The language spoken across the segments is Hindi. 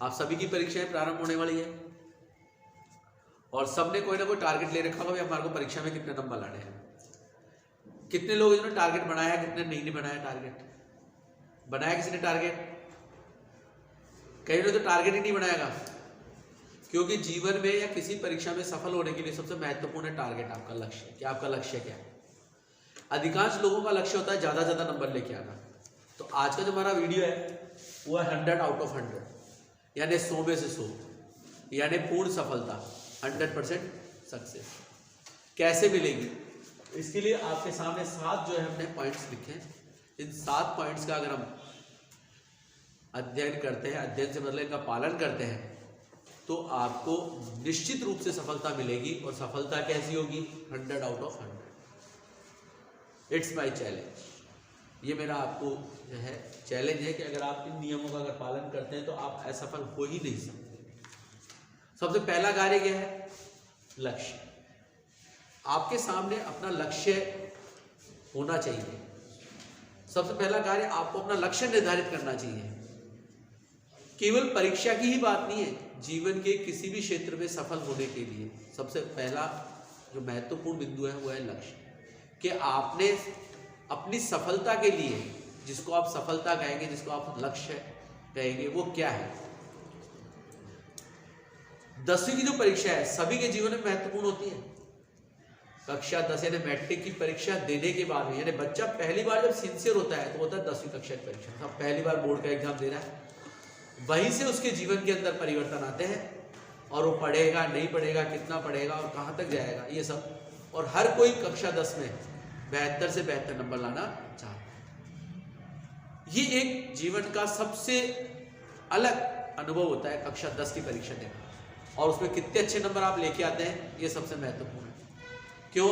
आप सभी की परीक्षाएं प्रारंभ होने वाली है और सबने कोई ना कोई टारगेट ले रखा होगा, हमारे को परीक्षा में कितने नंबर लाने हैं। कितने लोग जिन्होंने टारगेट बनाया, कितने नहीं बनाया टारगेट? बनाया किसी ने टारगेट? कई लोग तो टारगेट ही नहीं बनाएगा, क्योंकि जीवन में या किसी परीक्षा में सफल होने के लिए सबसे महत्वपूर्ण है टारगेट, आपका लक्ष्य। कि आपका लक्ष्य क्या है? अधिकांश लोगों का लक्ष्य होता है ज्यादा से ज्यादा नंबर लेके आना। तो आज का जो हमारा वीडियो है वो है 100 आउट ऑफ 100, यानी 100 में से 100, यानी पूर्ण सफलता, 100% सक्सेस कैसे मिलेगी। इसके लिए आपके सामने 7 जो है हमने पॉइंट्स लिखे हैं। इन 7 पॉइंट्स का अगर हम अध्ययन करते हैं, अध्ययन से मतलब इनका पालन करते हैं, तो आपको निश्चित रूप से सफलता मिलेगी। और सफलता कैसी होगी? 100 out of 100। It's my challenge. ये मेरा आपको जो है चैलेंज है कि अगर आप इन नियमों का अगर पालन करते हैं तो आप असफल हो ही नहीं सकते। सबसे पहला कार्य क्या है? लक्ष्य। आपके सामने अपना लक्ष्य होना चाहिए। सबसे पहला कार्य आपको अपना लक्ष्य निर्धारित करना चाहिए। केवल परीक्षा की ही बात नहीं है, जीवन के किसी भी क्षेत्र में सफल होने के लिए सबसे पहला जो महत्वपूर्ण बिंदु है वो है लक्ष्य। कि आपने अपनी सफलता के लिए, जिसको आप सफलता कहेंगे, जिसको आप लक्ष्य कहेंगे, वो क्या है। 10वीं की जो परीक्षा है सभी के जीवन में महत्वपूर्ण होती है। कक्षा 10 यानी मैट्रिक की परीक्षा देने के बाद में, यानी बच्चा पहली बार जब सिंसियर होता है तो होता है 10वीं कक्षा की परीक्षा। अब पहली बार बोर्ड का एग्जाम दे रहा है, वहीं से उसके जीवन के अंदर परिवर्तन आते हैं और वो पढ़ेगा नहीं पढ़ेगा, कितना पढ़ेगा और कहाँ तक जाएगा, ये सब। और हर कोई कक्षा 10 में 72 से 72 नंबर लाना चाहता है। ये एक जीवन का सबसे अलग अनुभव होता है कक्षा 10 की परीक्षा देना, और उसमें कितने अच्छे नंबर आप लेके आते हैं ये सबसे महत्वपूर्ण है। क्यों?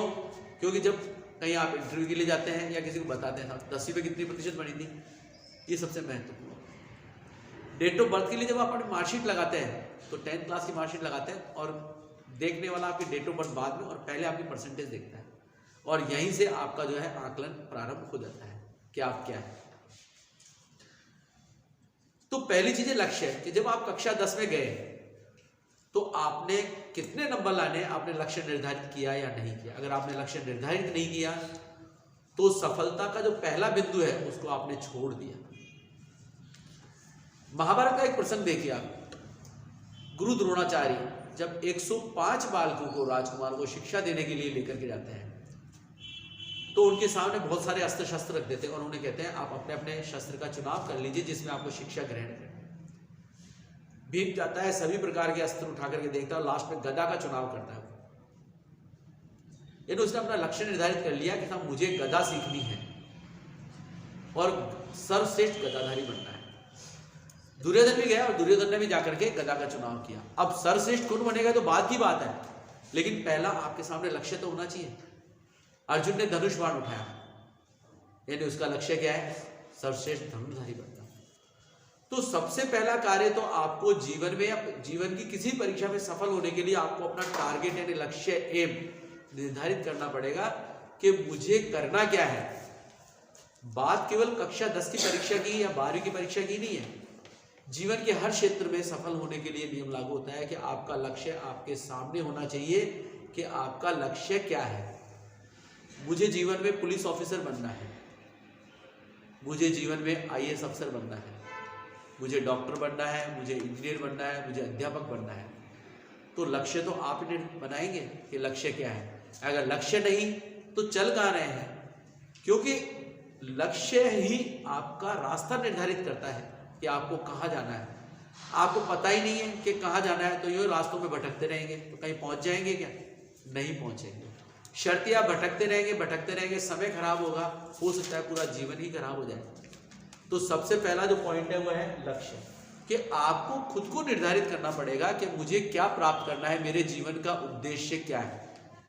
क्योंकि जब कहीं आप इंटरव्यू के लिए जाते हैं या किसी को बताते हैं 10वीं में कितनी प्रतिशत बनी थी, ये सबसे महत्वपूर्ण। डेट ऑफ बर्थ के लिए जब आप अपनी मार्कशीट लगाते हैं तो 10th क्लास की मार्कशीट लगाते हैं और देखने वाला आपकी डेट ऑफ बर्थ बाद में और पहले आपकी परसेंटेज देखता है, और यहीं से आपका जो है आकलन प्रारंभ हो जाता है कि आप क्या है। तो पहली चीज लक्ष्य है कि जब आप कक्षा 10 में गए तो आपने कितने नंबर लाने, आपने लक्ष्य निर्धारित किया या नहीं किया। अगर आपने लक्ष्य निर्धारित नहीं किया तो सफलता का जो पहला बिंदु है उसको आपने छोड़ दिया। महाभारत का एक प्रसंग देखिए आप। गुरु द्रोणाचार्य जब 105 बालकों को, राजकुमार को शिक्षा देने के लिए लेकर के जाते हैं तो उनके सामने बहुत सारे अस्त्र शस्त्र रख देते हैं और उन्हें कहते हैं आप अपने अपने शस्त्र का चुनाव कर लीजिए जिसमें आपको शिक्षा ग्रहण करनी। भीम जाता है, सभी प्रकार के अस्त्र उठा करके देखता है और लास्ट में गदा का चुनाव करता है। यानी उसने अपना लक्ष्य निर्धारित कर लिया कि हाँ मुझे गदा सीखनी है और सर्वश्रेष्ठ गदाधारी बनना है। दुर्योधन भी गया और दुर्योधन ने भी जाकर के गदा का चुनाव किया। अब सर्वश्रेष्ठ कौन बनेगा तो बात की बात है, लेकिन पहला आपके सामने लक्ष्य तो होना चाहिए। अर्जुन ने धनुष बाण उठाया, यानी उसका लक्ष्य क्या है? सर्वश्रेष्ठ धनुर्धारी बनना। तो सबसे पहला कार्य तो आपको जीवन में या जीवन की किसी परीक्षा में सफल होने के लिए आपको अपना टारगेट यानी लक्ष्य, एम निर्धारित करना पड़ेगा कि मुझे करना क्या है। बात केवल कक्षा 10 की परीक्षा की या 12वीं की परीक्षा की नहीं है। जीवन के हर क्षेत्र में सफल होने के लिए नियम लागू होता है कि आपका लक्ष्य आपके सामने होना चाहिए कि आपका लक्ष्य क्या है। मुझे जीवन में पुलिस ऑफिसर बनना है, मुझे जीवन में IAS अफसर बनना है, मुझे डॉक्टर बनना है, मुझे इंजीनियर बनना है, मुझे अध्यापक बनना है। तो लक्ष्य तो आप ही बनाएंगे कि लक्ष्य क्या है। अगर लक्ष्य नहीं तो चल कहाँ रहे हैं, क्योंकि लक्ष्य ही आपका रास्ता निर्धारित करता है कि आपको कहाँ जाना है। आपको पता ही नहीं है कि कहाँ जाना है तो यूँ रास्तों में भटकते रहेंगे तो कहीं पहुँच जाएंगे क्या? नहीं पहुँचेंगे। शर्त आप भटकते रहेंगे, समय खराब होगा, हो सकता है पूरा जीवन ही खराब हो जाए। तो सबसे पहला जो पॉइंट है वो है लक्ष्य, कि आपको खुद को निर्धारित करना पड़ेगा कि मुझे क्या प्राप्त करना है, मेरे जीवन का उद्देश्य क्या है।